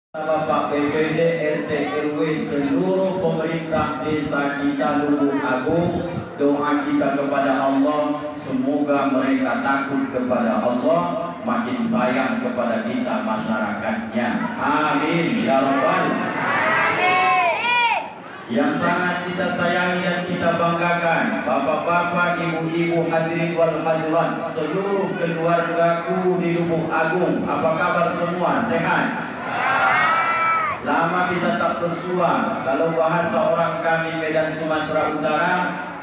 Bapak BPD, RT, RW, seluruh pemerintah desa kita Lubuk Agung, doa kita kepada Allah, semoga mereka takut kepada Allah, makin sayang kepada kita masyarakatnya. Amin ya Rabbal alamin. Yang sangat kita sayangi dan kita banggakan, bapak-bapak, ibu-ibu, hadirin wal hadirat, seluruh keluargaku di Lubuk Agung, apa kabar semua? Sehat? Lama kita tak bersua. Kalau bahasa orang kami Medan Sumatera Utara,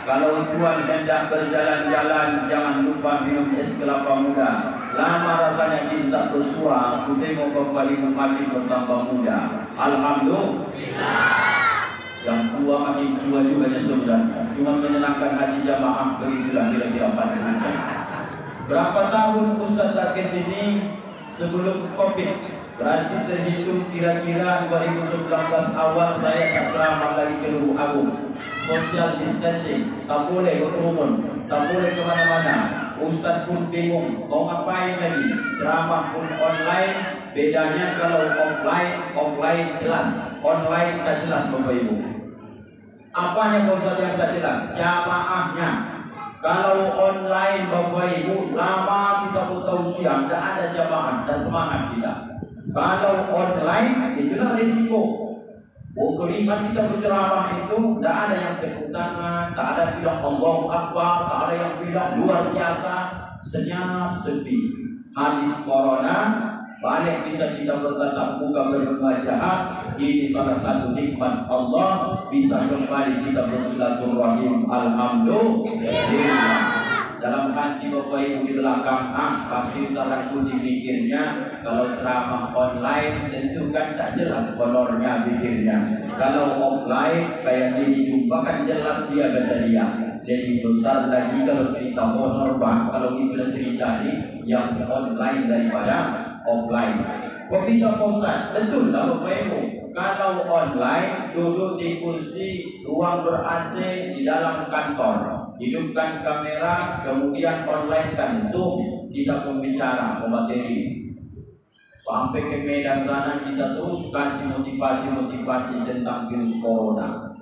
kalau tuan hendak berjalan-jalan jangan lupa minum es kelapa muda. Lama rasanya kita tak bersua. Aku tengok bapak ibu makin bertambah muda. Alhamdulillah. Yang tua makin tua juga sebenarnya. Cuma menyenangkan hati jamaah, begitulah kira-kira pada kita. Berapa tahun Ustaz tak ke sini sebelum Covid? Berarti terhitung kira-kira 2019 awal saya tak ceramah lagi ke Lubuk Agung. Social distancing, tak boleh berkerumun, tak boleh kemana-mana. Ustaz pun bingung, mau ngapain lagi? Ceramah pun online. Bedanya kalau offline jelas, online tak jelas Bapak Ibu. Apanya Ustaz yang tak jelas? Jamaahnya. Kalau online Bapak Ibu, lama kita bertausiah, tak ada jamaah, tak semangat kita. Kalau online, itulah risiko. Kalimat kita berceramah itu, tak ada yang tepuk tangan, tak ada bilang Allahu Akbar, tak ada yang bilang luar biasa, senyap sepi. Habis corona, balik bisa kita bertatap muka berwajah. Ini salah satu nikmat Allah, bisa kembali kita bersilaturahim. Alhamdulillah. Dalam hati Bapak Ibu di belakang, pasti salah kuning pikirnya. Kalau ceramah online tentu kan tak jelas honornya pikirnya. Kalau offline kayak ini jumpa kan jelas dia kata dia. Lebih besar lagi kalau cerita honor bang. Kalau kita cerita ini yang online daripada offline. Kok bisa Ustaz? Betul lah Bapak Ibu. Kalau online duduk di kursi ruang ber-AC di dalam kantor, hidupkan kamera, kemudian online kan Zoom, kita pembicara, pemateri. Sampai ke Medan sana kita terus kasih motivasi tentang virus corona.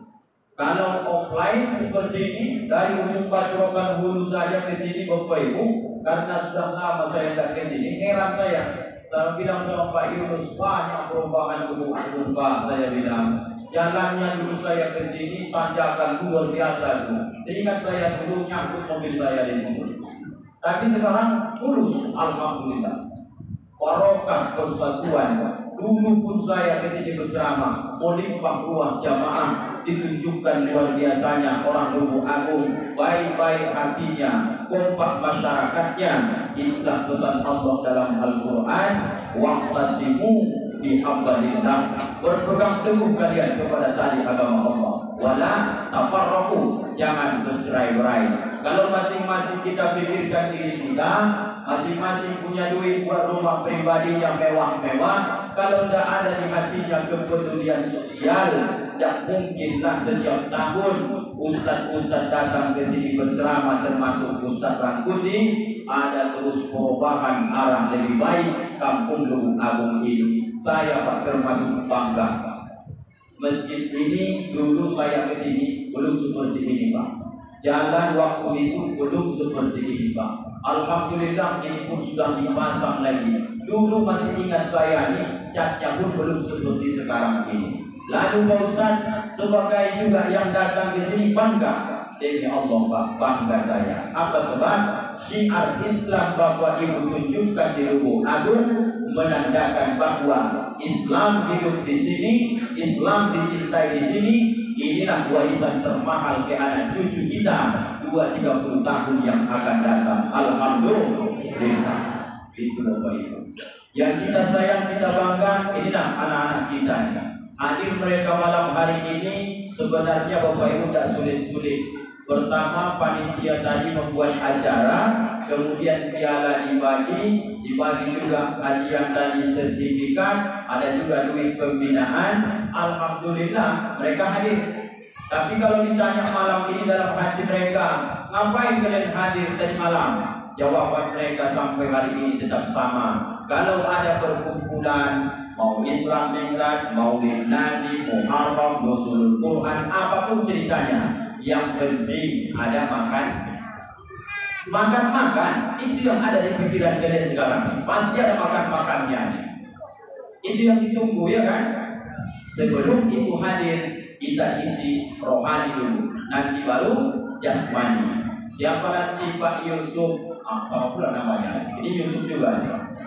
Kalau offline seperti ini, dari ujung Pasuruan Hulu saja ke sini Bapak Ibu, karena sudah lama saya tidak ke sini, heran saya bilang sama Pak Yunus, banyak perubahan Lubuk Agung Pak. Saya bilang, jalannya dulu saya ke sini tanjakan luar biasa dulu. Ingat saya dulu nyangkut mobil saya di sini. Tapi sekarang lurus, alhamdulillah. Barokah persatuan. Dulu pun saya ke sini berceramah, melimpah ruang jamaah, ditunjukkan luar biasanya orang Lubuk Agung, baik-baik hatinya, kompak masyarakatnya. Itulah pesan Allah dalam Al-Quran, wa'tasimu bihablillah, berpegang teguh kalian kepada tali agama Allah, wala tafarraqu, jangan bercerai-berai. Kalau masing-masing kita pikirkan diri kita, masing-masing punya duit buat rumah pribadi yang mewah-mewah, kalau tidak ada di hatinya kepedulian sosial, tidak mungkinlah setiap tahun ustaz-ustaz datang ke sini berceramah, termasuk Ustaz Rangkuti, ada terus perubahan arah lebih baik kampung Lubuk Agung ini. Saya Pak termasuk bangga. Masjid ini dulu saya ke sini belum seperti ini Pak. Jalan waktu itu belum seperti ini Pak. Alhamdulillah ini pun sudah dipasang lagi. Dulu masih ingat saya nih, catnya pun belum seperti sekarang ini. Lalu Pak Ustaz sebagai juga yang datang ke sini bangga. Demi Allah Pak, bangga saya. Apa sebab? Syiar Islam Bapak Ibu tunjukkan di Lubuk Agung menandakan bahwa Islam hidup di sini, Islam dicintai di sini. Inilah warisan termahal ke anak cucu kita 20-30 tahun yang akan datang. Alhamdulillah. Itu Bapak Ibu. Yang kita sayang, kita bangga, inilah anak-anak kita. Hadir mereka malam hari ini sebenarnya Bapak Ibu tidak sulit-sulit. Pertama, panitia tadi membuat acara, kemudian piala dibagi juga hadiah tadi sertifikat, ada juga duit pembinaan. Alhamdulillah mereka hadir. Tapi kalau ditanya malam ini dalam hati mereka, ngapain kalian hadir tadi malam? Jawaban mereka sampai hari ini tetap sama. Kalau ada perkumpulan, mau Islam Minggat, Maulid Nabi, Muharram, Nuzulul Quran, apapun ceritanya, yang penting ada makan, itu yang ada di pikiran kalian sekarang. Pasti ada makan-makannya. Itu yang ditunggu, ya kan? Sebelum itu hadir, kita isi rohani dulu, nanti baru jasmani. Siapa nanti Pak Yusuf? Sama pula namanya. Ini Yusuf juga.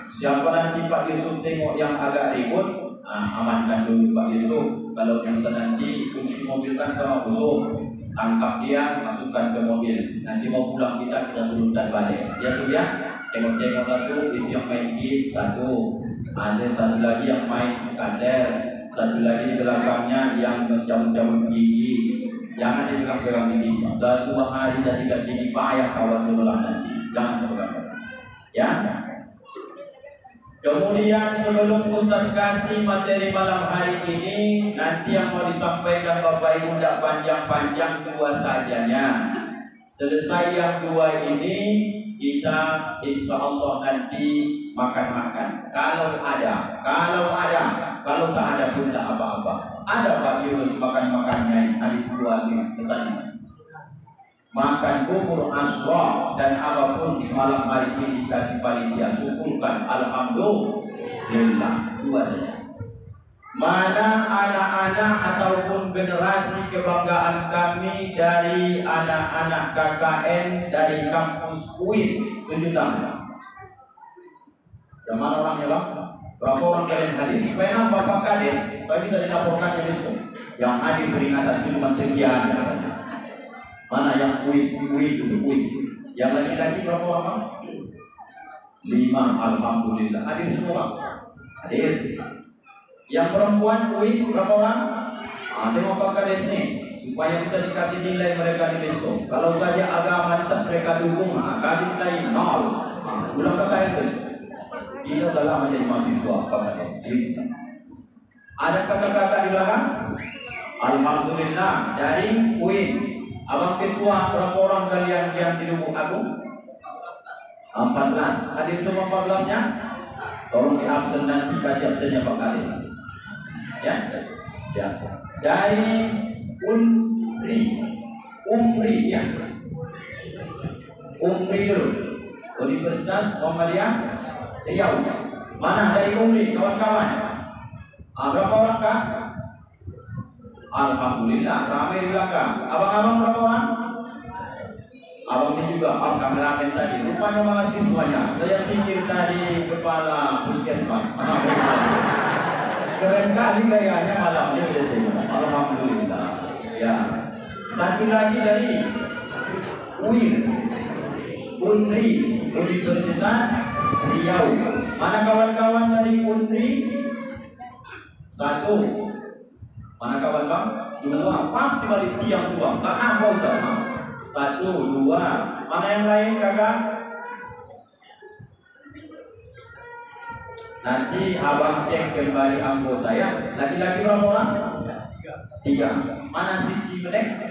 Siapa nanti Pak Yusuf tengok yang agak ribut, amankan dulu Pak Yusuf. Kalau bisa nanti kunci mobil kan sama Yusuf, tangkap dia, masukkan ke mobil. Nanti mau pulang kita turunkan balik. Ya sudah, tengok-tengok masuk. Itu yang main game satu. Ada satu lagi yang main sekader. Satu lagi di belakangnya yang mencabut-cabut gigi. Jangan dipegang-pegang gigi. Dan 2 hari dah sikat gigi payah kawan sebelah nanti. Jangan pegang. Ya. Kemudian sebelum Ustaz kasih materi malam hari ini, nanti yang mau disampaikan Bapak Ibu tidak panjang-panjang, 2 sajanya. Selesai yang 2 ini, kita insya Allah nanti makan-makan. Kalau tak ada pun tak apa-apa. Ada Pak Yunus makan-makannya, hari 2 kesannya. Makan bubur aswa dan apapun malam hari ini dikasih panitia, syukurkan alhamdulillah. 2 saja. Mana anak-anak ataupun generasi kebanggaan kami dari anak-anak KKN dari kampus UIN 7 tahun. Yang mana orangnya Bang? Berapa orang kalian hadir? Supaya nampak Pak Kades, supaya bisa dilaporkan besok. Yang hadir peringatan itu cuma sekian. Mana yang UIN? Yang laki-laki berapa orang? 5, alhamdulillah. Hadir semua. Hadir. Yang perempuan UIN berapa orang? Tengok Pak Kades nih, supaya bisa dikasih nilai mereka di besok. Kalau saja agama tetap mereka dukung, kasih nilai 0. Ulang kata itu. Kita dalam menjadi mahasiswa Pak Kades. Ada kakak-kakak di belakang? Alhamdulillah dari UIN. Abang ketua berapa orang kalian yang didukung aku? 14. Hadir semua 14-nya? Tolong di absen dan dikasih absennya Pak Kades. Ya. Dari Umri ya. Umri dulu. Universitas Muhammadiyah Riau. Mana dari Umri kawan-kawan? Berapa orang Kak? Alhamdulillah ramai di belakang. Abang-abang berapa orang? Abang ini juga kameramen tadi. Rupanya mahasiswanya. Saya pikir tadi kepala puskesmas. Keren kali gayanya malam ini. Alhamdulillah. Ya. Satu lagi dari Unri Universitas Riau. Mana kawan-kawan dari Unri? 1. Mana kawan Bang? 2. Pasti balik tiang tuang. Tak apa Ustaz. 1, 2. Mana yang lain kakak? Nanti abang cek kembali anggota ya. Laki-laki berapa orang? 3. Mana si Cimedek?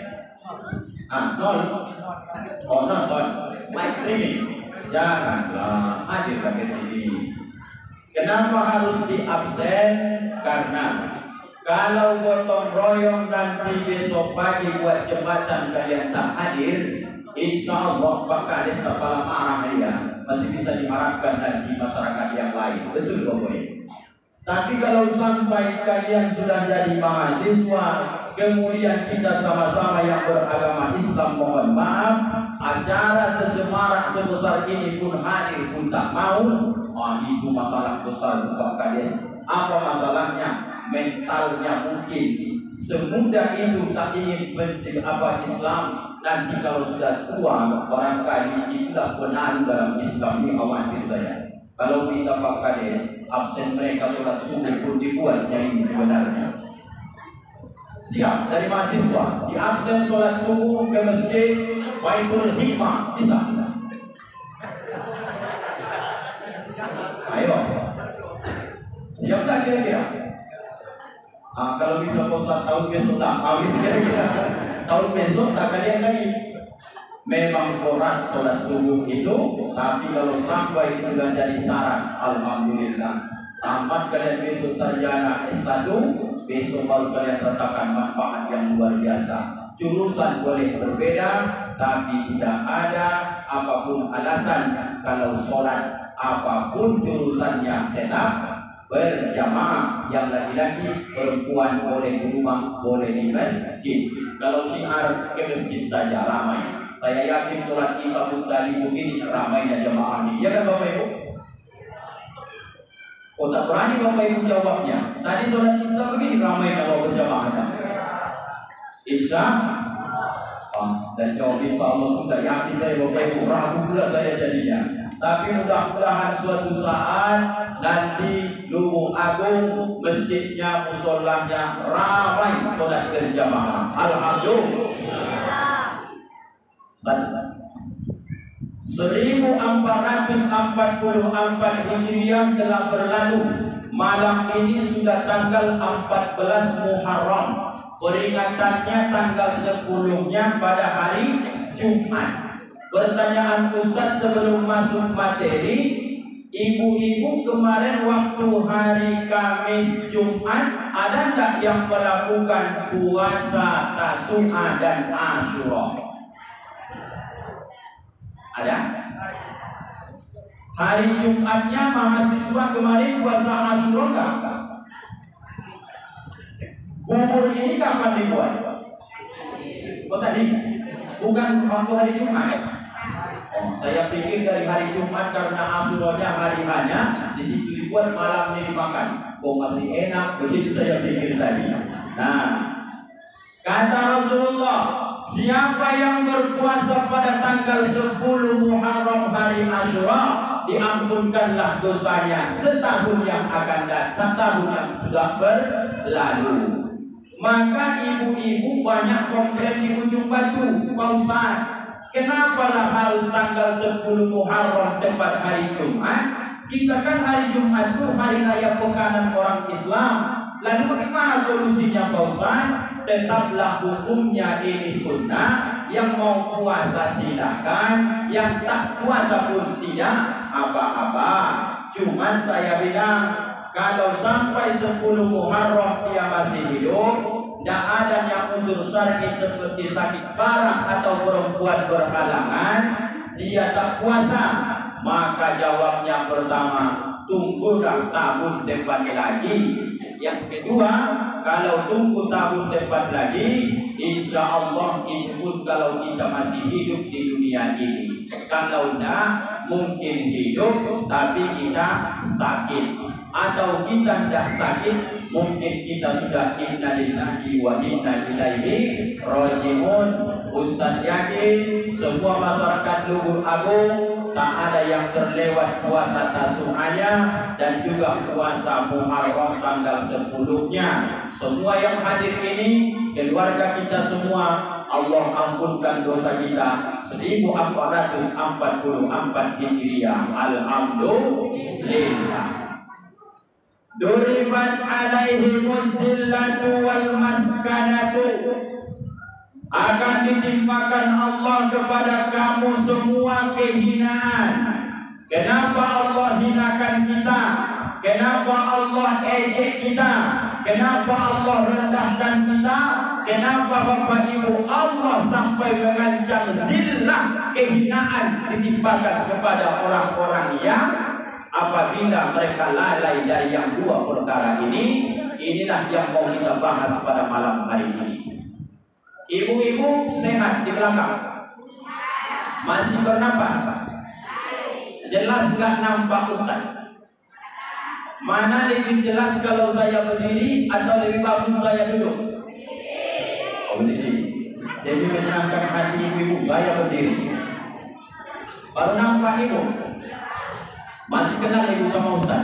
0. Oh nonton. Live streaming. Janganlah hadir ke sini. Kenapa harus di absen? Karena kalau gotong royong nanti besok pagi buat jembatan kalian tak hadir, insya Allah Pak Kades kepala marah dia. Masih bisa diharapkan nanti masyarakat yang lain. Betul pokoknya. Tapi kalau sampai kalian sudah jadi mahasiswa, kemudian kita sama-sama yang beragama Islam mohon maaf, acara sesemarak sebesar ini pun hadir pun tak mau, itu masalah besar Pak Kades. Apa masalahnya? Mentalnya mungkin semudah itu tak ingin menjadi Islam. Nanti kalau sudah tua barangkali itulah benar dalam Islam ini awal saya. Kalau bisa Pak Kades absen mereka sholat subuh pun dibuatnya ini sebenarnya. Siap dari mahasiswa di absen sholat subuh ke masjid Baitul Hikmah bisa. Ayo. Siap tak kira-kira? Kalau bisa Ustaz tahun besok tak, kira-kira tahun besok tak kalian lagi. memang sholat subuh itu, tapi kalau sampai itu sudah jadi syarat, alhamdulillah. Tamat kalian besok sarjana S1, besok baru kalian rasakan manfaat yang luar biasa. Jurusan boleh berbeda, tapi tidak ada apapun alasan kalau sholat apapun jurusannya tetap berjamaah. Yang laki-laki, perempuan boleh di rumah, boleh di masjid. Kalau syiar ke masjid saja ramai. Saya yakin sholat isya pun tadi begini ramainya jamaah ini. Ya kan Bapak Ibu? Oh tak berani Bapak Ibu jawabnya. Tadi sholat isya begini ramai kalau berjamaahnya. Isya dan jawab insya Allah pun tak yakin saya Bapak Ibu, ragu pula saya jadinya. Tapi mudah-mudahan suatu saat nanti Lubuk Agung masjidnya, musolanya ramai sholat berjamaah. Alhamdulillah. 1444 Hijriah telah berlalu. Malam ini sudah tanggal 14 Muharram. Peringatannya tanggal 10-nya pada hari Jumat. Pertanyaan Ustaz sebelum masuk materi, ibu-ibu kemarin waktu hari Kamis Jumat ada tak yang melakukan puasa Tasu'a dan Asyura? Ada? Hari Jumatnya mahasiswa kemarin puasa Asyura enggak? Bubur ini kapan dibuat? Oh tadi? Bukan waktu hari Jumat. Oh, saya pikir dari hari Jumat karena Asyuranya hari hanya di situ dibuat, malam ini dimakan. Oh masih enak, begitu saya pikir tadi. Nah, kata Rasulullah, siapa yang berpuasa pada tanggal 10 Muharram hari Asyura, diampunkanlah dosanya setahun yang akan datang, setahun yang sudah berlalu. Maka ibu-ibu banyak komplain di ujung batu, Pak Ustaz, kenapa lah harus tanggal 10 Muharram tepat hari Jumat? Kita kan hari Jumat itu hari raya pekanan orang Islam. Lalu bagaimana solusinya Pak Ustaz? Tetaplah hukumnya ini sunnah. Yang mau puasa silakan, yang tak puasa pun tidak apa-apa. Cuman saya bilang, kalau sampai 10 Muharram dia masih hidup, tidak ada yang unsur syar'i seperti sakit parah atau perempuan berhalangan, dia tak puasa, maka jawabnya pertama, tunggulah tahun depan lagi. Yang kedua, kalau tunggu tahun depan lagi, insya Allah itu pun kalau kita masih hidup di dunia ini. Kalau tidak, mungkin hidup tapi kita sakit. Atau kita tidak sakit, mungkin kita sudah inna lillahi wa inna ilaihi raji'un. Ustaz yakin semua masyarakat Lubuk Agung tak ada yang terlewat puasa Tasu'anya dan juga puasa Muharram tanggal 10-nya. Semua yang hadir ini, keluarga kita semua, Allah ampunkan dosa kita 1444 Hijriah. Alhamdulillah. Duribat alaihimuz zillatu wal maskanatu, akan ditimpakan Allah kepada kamu semua kehinaan. Kenapa Allah hinakan kita? Kenapa Allah ejek kita? Kenapa Allah rendahkan kita? Kenapa Bapak Ibu Allah sampai mengancam zillah, kehinaan ditimpakan kepada orang-orang yang apabila mereka lalai dari yang dua perkara ini? Inilah yang mau kita bahas pada malam hari ini. Ibu-ibu sehat di belakang? Masih bernapas? Jelas nggak nampak Ustaz? Mana lebih jelas kalau saya berdiri atau lebih bagus saya duduk? Oh berdiri. Jadi menyenangkan hati ibu-ibu, saya berdiri. Baru nampak ibu? Masih kenal ibu sama Ustaz?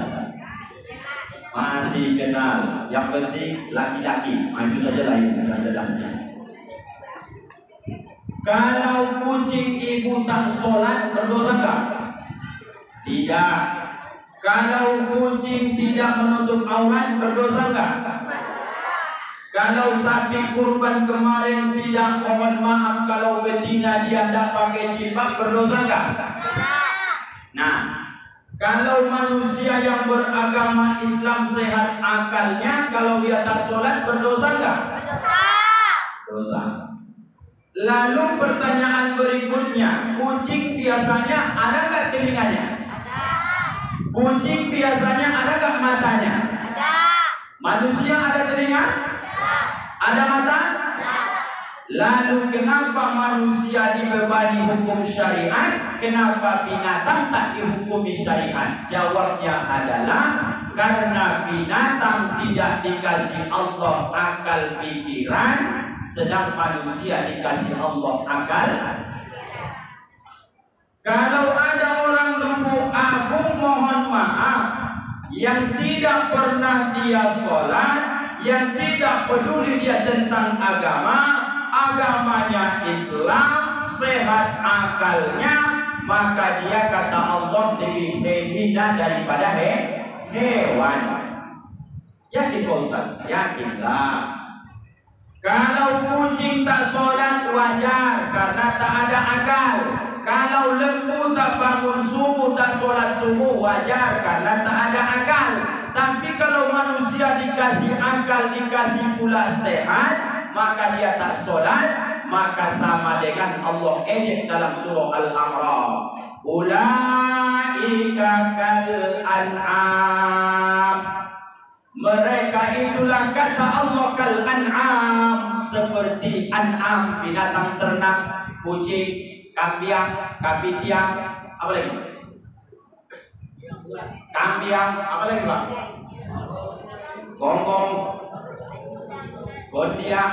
Masih kenal. Yang penting laki-laki. Maju saja lah ibu, jelasnya. Kalau kucing ibu tak sholat, berdosa enggak? Tidak. Kalau kucing tidak menutup aurat, berdosa enggak? Kalau sapi kurban kemarin tidak, mohon maaf kalau betina dia tidak pakai jilbab, berdosa enggak? Nah, kalau manusia yang beragama Islam sehat akalnya, kalau dia tak sholat, berdosa enggak? Dosa. Lalu pertanyaan berikutnya, kucing biasanya ada nggak telinganya? Ada. Kucing biasanya ada nggak matanya? Ada. Manusia ada telinga? Ada mata? Lalu kenapa manusia dibebani hukum syariat? Kenapa binatang tak dihukumi syariat? Jawabnya adalah karena binatang tidak dikasih Allah akal pikiran, sedang manusia dikasih Allah akal. Kalau ada orang Lubuk Agung, mohon maaf, yang tidak pernah dia sholat, yang tidak peduli dia tentang agama, agamanya Islam, sehat akalnya, maka dia kata Allah lebih hina daripada hewan. Yakin Pak Ustaz? Yakinlah. Kalau kucing tak sholat wajar karena tak ada akal. Kalau lembu tak bangun subuh, tak sholat subuh, wajar karena tak ada akal. Tapi kalau manusia dikasih akal, dikasih pula sehat, maka dia tak sholat, maka sama dengan Allah ejek dalam surah Al-A'raf. Ulaika kal an'am. Mereka itulah kata Allah kal an'am, seperti an'am, binatang ternak, kucing, kambing, kapitiang, apa lagi? Kambing, apa lagi Pak? Gonggong, gondia.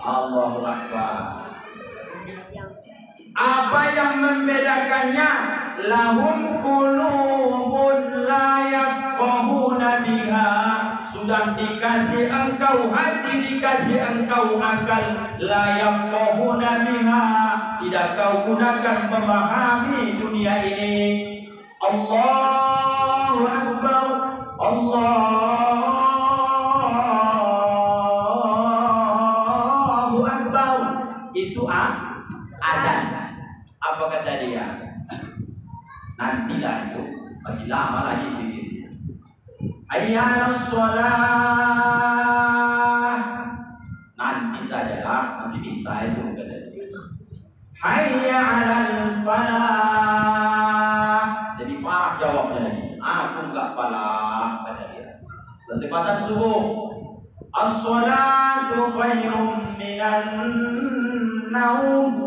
Allahu Akbar. Apa yang membedakannya? Lahum qulubun la yafqahuna biha. Sudah dikasih engkau hati, dikasih engkau akal, la yafqahuna biha, tidak kau gunakan memahami dunia ini. Allahu Akbar, Allahu Akbar. Itu azan. Apa kata dia? Nantilah itu, masih lama lagi pikir. Ayyanas sholat, nanti sajalah, masih bisa itu kata dia. Hayya 'alal falah, jadi parah jawabnya lagi. Aku enggak falah kata dia. Bertepatan subuh. As-sholatu khairum minan naum.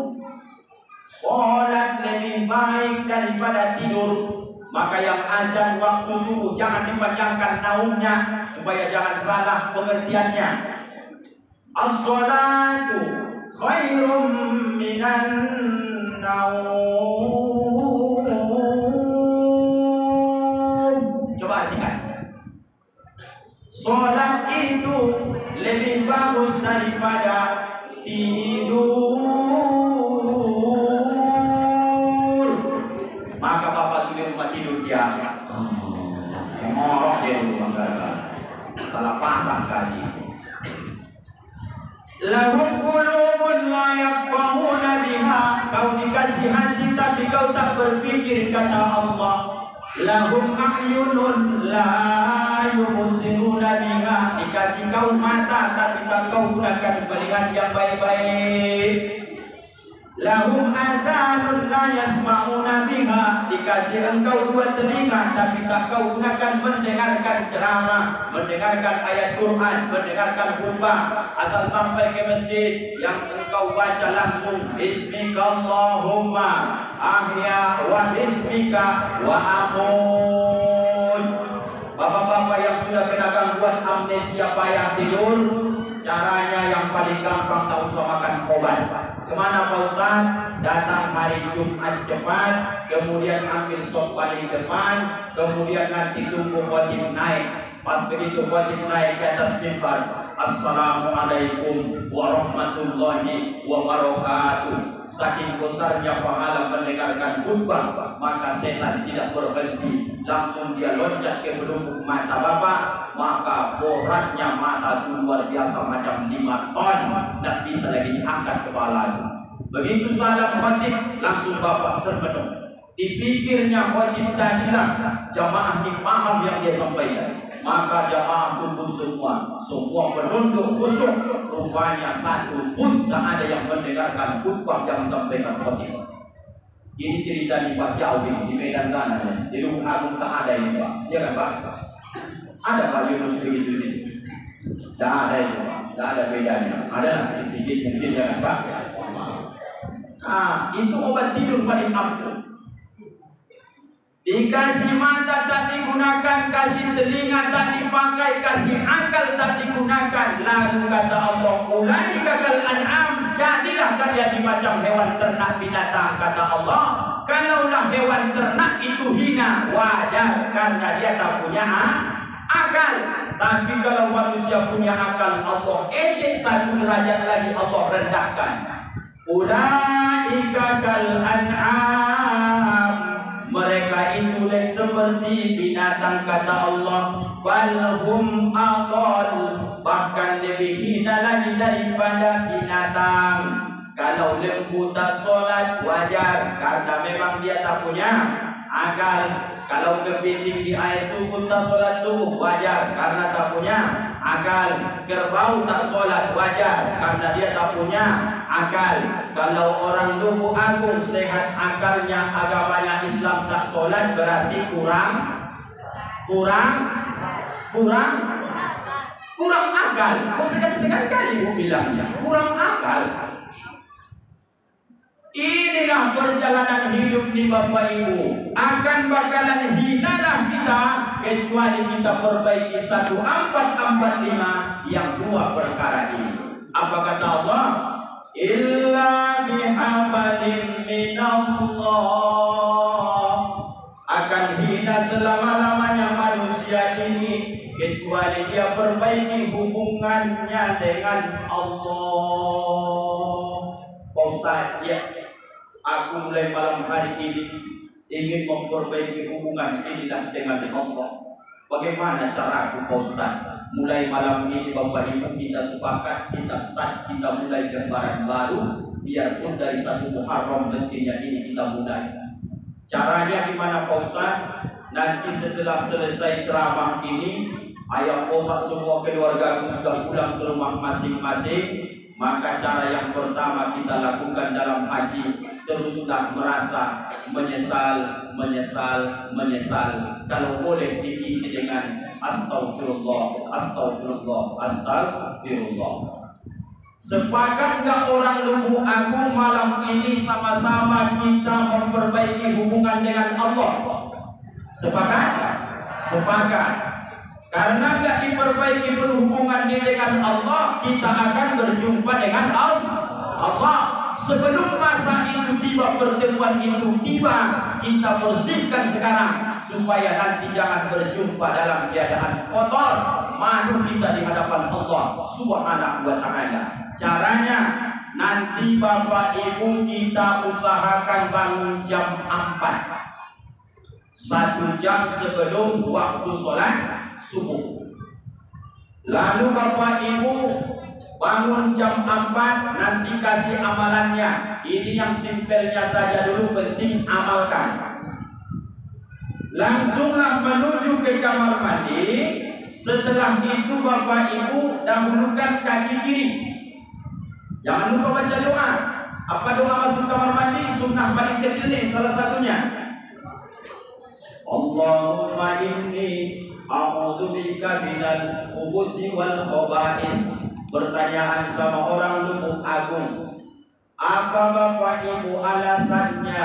Sholat lebih baik daripada tidur. Maka yang azan waktu subuh jangan dipanjangkan naumnya, supaya jangan salah pengertiannya. As-sholatu khairum minan naum. Coba artikan. Sholat itu lebih bagus daripada tidur. Maka bapak di rumah tidur dia ngorok dia di rumah, salah pasang kali. Lahum qulubun la yafqahuna biha. Kau dikasih hati tapi kau tak berpikir, kata Allah. Lahum a'yunun la yubsiruna biha. Dikasih kau mata tapi tak kau gunakan melihat yang baik-baik. Lahum azanun la yasma'una biha. Dikasih engkau dua telinga tapi tak kau gunakan mendengarkan ceramah, mendengarkan ayat Quran, mendengarkan khutbah. Asal sampai ke masjid yang engkau baca langsung bismika Allahumma ahya wa bismika wa amun. Bapak-bapak yang sudah kena gangguan amnesia payah tidur, caranya yang paling gampang, tak usah makan obat. Kemana Pak Ustaz? Datang hari Jumat cepat, kemudian ambil sop paling depan, kemudian nanti tunggu khotib naik. Pas begitu khotib naik ke atas mimbar, Assalamualaikum warahmatullahi wabarakatuh. saking besarnya pahala mendengarkan khutbah, maka setan tidak berhenti, langsung dia loncat ke pelupuk mata bapak, maka boratnya mata itu luar biasa macam 5 ton, tidak bisa lagi diangkat kepalanya. Begitu salam khatib, langsung bapak termenung. Dipikirnya khatib tadilah jamaah ini paham yang dia sampaikan, maka jamaah kumpul semua menunduk khusyuk. Rupanya satu pun tak ada yang mendengarkan khutbah yang disampaikan khatib. Ini cerita di Pak Jauh di Medan sana, di Lubuk Agung tak ada ini Pak, ya kan Pak? Ada Pak Yunus begitu ini? Tak ada itu Pak, tak ada bedanya. Ada sedikit mungkin ya kan Pak? Nah, itu obat tidur paling ampuh. Dikasih mata tak digunakan, kasih telinga tak dipakai, kasih akal tak digunakan. Lalu kata Allah, ulaika kal an'am, jadilah kalian macam hewan ternak binatang. Kata Allah, kalaulah hewan ternak itu hina, wajar karena dia tak punya akal. Tapi kalau manusia punya akal, Allah ejek 1 derajat lagi, Allah rendahkan. Ulaika kal an'am, mereka itu seperti binatang kata Allah, balhum adall, bahkan lebih hina lagi daripada binatang. Kalau lembu tak solat wajar karena memang dia tak punya akal. Kalau kepiting di air tubuh tak solat subuh wajar karena tak punya akal. Kerbau tak solat wajar karena dia tak punya akal. Kalau orang Lubuk Agung sehat akalnya, agamanya Islam tak solat, berarti kurang akal. Kok sekali-sekali ibu bilangnya kurang akal. Inilah perjalanan hidup nih Bapak Ibu. Akan bakalan hinalah kita kecuali kita perbaiki 1445 yang 2 perkara ini. Apa kata Allah? Illa bihablin minallah, akan hina selama-lamanya manusia ini kecuali dia perbaiki hubungannya dengan Allah. Pak Ustaz, ya, aku mulai malam hari ini ingin memperbaiki hubungan inilah dengan Allah. Bagaimana caraku Pak Ustaz? Mulai malam ini Bapak Ibu kita sepakat, kita start, kita mulai lembaran baru. Biarpun dari 1 Muharram mestinya ini kita mulai. Caranya gimana Pak Ustaz? Nanti setelah selesai ceramah ini, ayah omak semua keluarga sudah pulang ke rumah masing-masing. Maka cara yang pertama kita lakukan dalam haji, teruslah merasa menyesal. Kalau boleh diisi dengan astagfirullah. Sepakat nggak orang Lubuk Agung malam ini sama-sama kita memperbaiki hubungan dengan Allah? Sepakat? Sepakat. Karena nggak diperbaiki hubungan dengan Allah, kita akan berjumpa dengan Allah. Sebelum masa itu tiba, pertemuan itu tiba, kita bersihkan sekarang supaya nanti jangan berjumpa dalam keadaan kotor, malu kita di hadapan Allah Subhanahu wa Ta'ala. Caranya nanti Bapak Ibu kita usahakan bangun jam 4, 1 jam sebelum waktu sholat subuh. Lalu Bapak Ibu bangun jam 4, nanti kasih amalannya. Ini yang simpelnya saja dulu, penting amalkan. Langsunglah menuju ke kamar mandi. Setelah itu Bapak Ibu dahulukan kaki kiri. Jangan lupa baca doa. Apa doa masuk kamar mandi? Sunnah paling kecil nih salah satunya. Allahumma inni a'udzubika minal khubuthi wal khaba'is. Pertanyaan sama orang Lubuk Agung, apa Bapak Ibu alasannya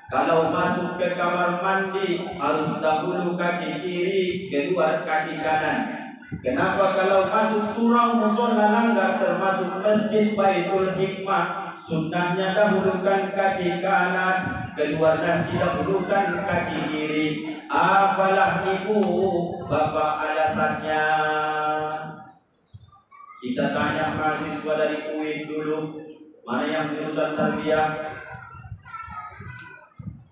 kalau masuk ke kamar mandi harus dahulu kaki kiri, keluar kaki kanan? Kenapa kalau masuk surau musola langgar termasuk masjid Baitul Hikmah, sunnahnya dahulukan kaki kanan, keluar nanti dahulukan kaki kiri? Apalah Ibu Bapak alasannya? Kita tanya mahasiswa dari UIN dulu, Mana yang jurusan tarbiyah?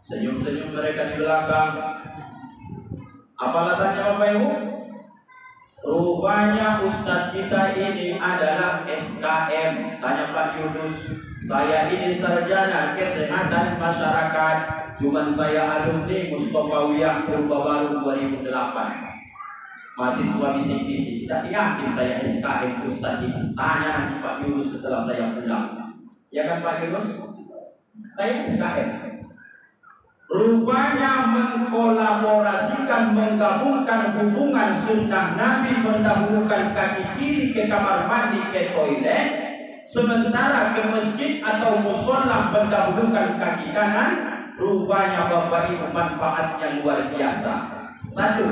Senyum-senyum mereka di belakang. Apa alasannya Bapak Ibu? Rupanya Ustadz kita ini adalah SKM. Tanya Pak Yunus, saya ini sarjana kesehatan masyarakat, cuman saya alumni Mustofawiyah Purba Baru 2008. Mahasiswa bisik-bisik, tidak yakin saya SKM Ustadz ini. Tanya nanti Pak Yunus setelah saya pulang. Ya kan Pak Yunus? Saya SKM. Rupanya mengkolaborasikan, menggabungkan hubungan sunnah Nabi, mendahulukan kaki kiri ke kamar mandi, ke toilet, sementara ke masjid atau musola mendahulukan kaki kanan. Rupanya Bapak Ibu manfaatnya luar biasa. Satu,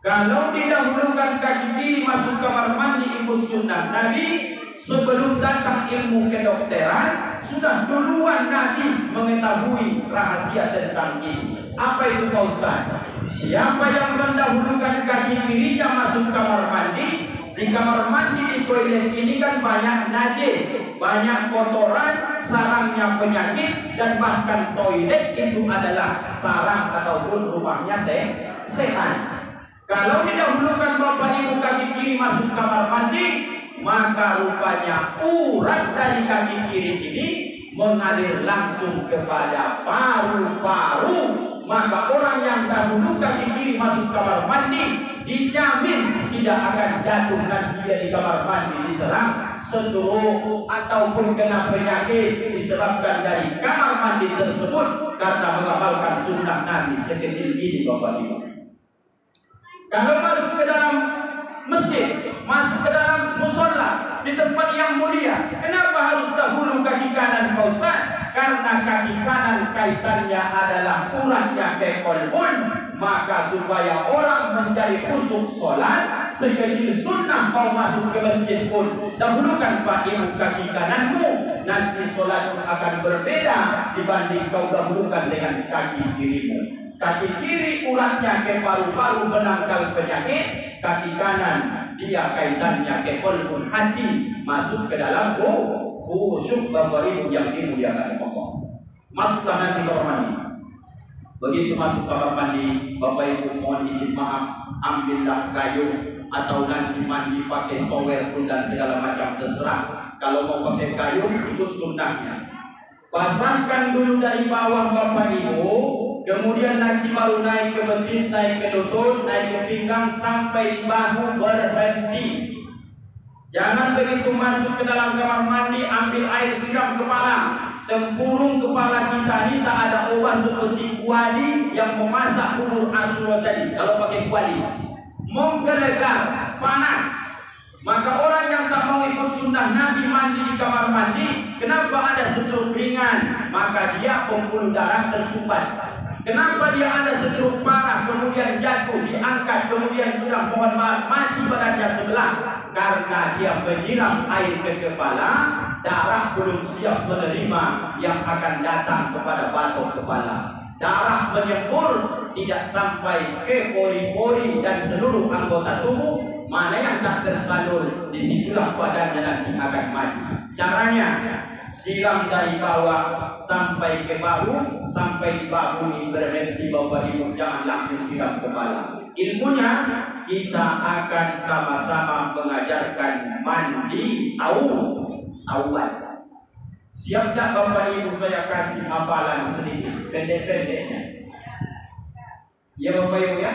kalau didahulukan kaki kiri masuk kamar mandi ikut sunnah Nabi, sebelum datang ilmu kedokteran, sudah duluan Nabi mengetahui rahasia tentang ini. Apa itu Pak Ustaz? Siapa yang mendahulukan kaki kirinya masuk kamar mandi, di kamar mandi di toilet ini kan banyak najis, banyak kotoran, sarangnya penyakit, dan bahkan toilet itu adalah sarang ataupun rumahnya setan. Kalau didahulukan Bapak Ibu kaki kiri masuk kamar mandi, maka rupanya urat dari kaki kiri ini mengalir langsung kepada paru-paru. Maka orang yang dahulu kaki kiri masuk kamar mandi dijamin tidak akan jatuh nanti dia di kamar mandi diserang stroke ataupun kena penyakit disebabkan dari kamar mandi tersebut karena mengamalkan sunnah Nabi sekecil ini Bapak Ibu. Kalau masuk ke dalam masjid, masuk ke dalam musola di tempat yang mulia, kenapa harus dahulu kaki kanan Pak Ustaz? Karena kaki kanan kaitannya adalah uratnya ke kolbun. Maka supaya orang menjadi khusyuk sholat, sekecil sunnah kau masuk ke masjid pun dahulukan Pak Ibu kaki kananmu, nanti sholat akan berbeda dibanding kau dahulukan dengan kaki kirimu. Kaki kiri uratnya ke paru-paru menangkal penyakit, kaki kanan dia kaitannya ke kolbun hati, masuk ke dalam khusyuk Bapak Ibu yang dimuliakan Allah. Masuklah nanti kamar mandi. Begitu masuk kamar mandi, Bapak Ibu mohon izin maaf, ambillah gayung atau nanti mandi pakai shower pun dan segala macam terserah. Kalau mau pakai gayung ikut sunnahnya. Pasangkan dulu dari bawah Bapak Ibu, kemudian nanti baru naik ke betis, naik ke lutut, naik ke pinggang sampai di bahu berhenti. Jangan begitu masuk ke dalam kamar mandi ambil air siram kepala. Tempurung kepala kita ini tak ada obat seperti kuali yang memasak bubur Asyura tadi. Kalau pakai kuali menggelegar, panas. Maka orang yang tak mau ikut sunnah Nabi mandi di kamar mandi, kenapa ada stroke ringan? Maka dia pembuluh darah tersumbat. Kenapa dia ada stroke parah, kemudian jatuh, diangkat, kemudian sudah mohon maaf mati badannya sebelah? Karena dia menyiram air ke kepala, darah belum siap menerima yang akan datang kepada batok kepala. Darah menyembur tidak sampai ke pori-pori dan seluruh anggota tubuh. Mana yang tak tersalur, disitulah badannya nanti akan mati. Caranya, siram dari bawah sampai ke bahu, sampai di bahu ini berhenti Bapak Ibu, jangan langsung siram kepala. Ilmunya kita akan sama-sama mengajarkan mandi taubat. Siap tak Bapak Ibu saya kasih hafalan sedikit pendek-pendeknya? Ya Bapak Ibu ya,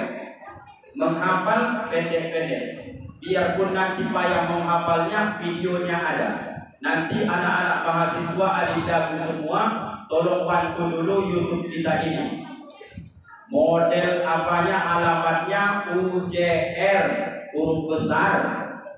menghafal pendek-pendek. Biarpun nanti payah menghafalnya, videonya ada. Nanti anak-anak mahasiswa adindaku semua, tolong bantu dulu YouTube kita ini. Model apanya, alamatnya UJR huruf besar,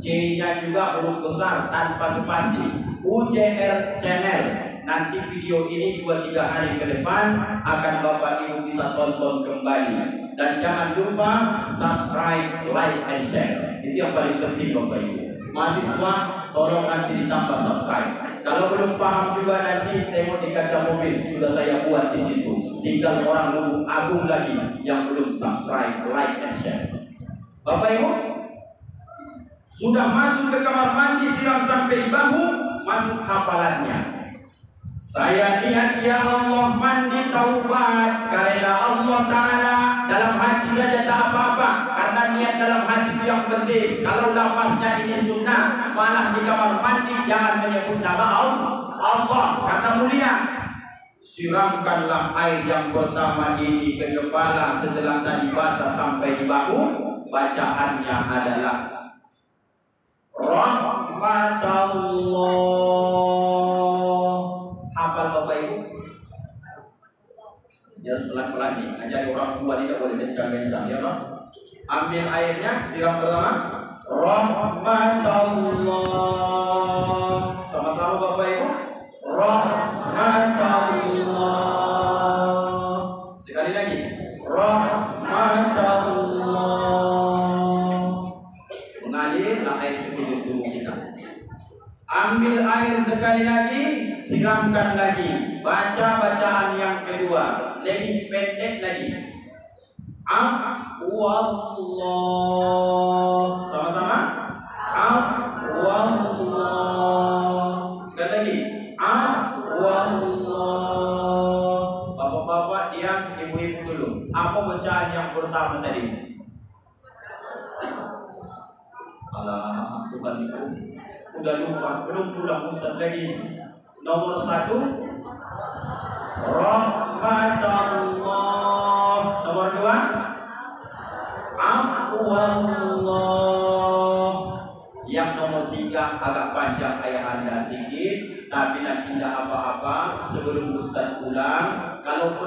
C-nya juga huruf besar tanpa spasi. UJR channel. Nanti video ini 2-3 hari ke depan akan Bapak Ibu bisa tonton kembali. Dan jangan lupa subscribe, like, and share. Itu yang paling penting Bapak Ibu. Mahasiswa tolong nanti ditambah subscribe. Kalau belum paham juga nanti tengok di kaca mobil, sudah saya buat di situ. Tinggal orang Lubuk Agung lagi yang belum subscribe, like, and share. Bapak Ibu sudah masuk ke kamar mandi, siram sampai di bahu, masuk hafalannya. Saya niat ya Allah mandi taubat karena Allah Ta'ala. Dalam hati saja tak apa-apa, karena niat dalam hati itu yang penting. Kalau lafaznya ini sunnah, malah di kamar mandi jangan menyebut nama Allah karena mulia. Siramkanlah air yang pertama ini ke kepala, setelah tadi basah sampai di bahu. Bacaannya adalah Rahmatullah. Hafal Bapak Ibu? Ya pelan-pelan nih, ajari orang tua tidak boleh kencang-kencang ya Pak. Ambil airnya, siram pertama Rahmatullah. Sama-sama Bapak Ibu. Rahmatullah. Sekali lagi Rahmatullah. Mengalirlah air sekujur tubuh kita. Ambil air sekali lagi, siramkan lagi. Baca bacaan yang kedua, lebih pendek lagi. Afwallah. Sama-sama. Afwallah. Sekali lagi. Afwallah. Bapak-bapak diam, ibu-ibu dulu. Apa bacaan yang pertama tadi? Alah, bukan itu. Udah lupa, belum pulang Ustaz lagi. Nomor 1 Rahmatullah. Nomor 2 Afwallah. Yang nomor 3 agak panjang ayah anda sedikit, tapi tidak apa-apa. Sebelum Ustaz pulang, kalau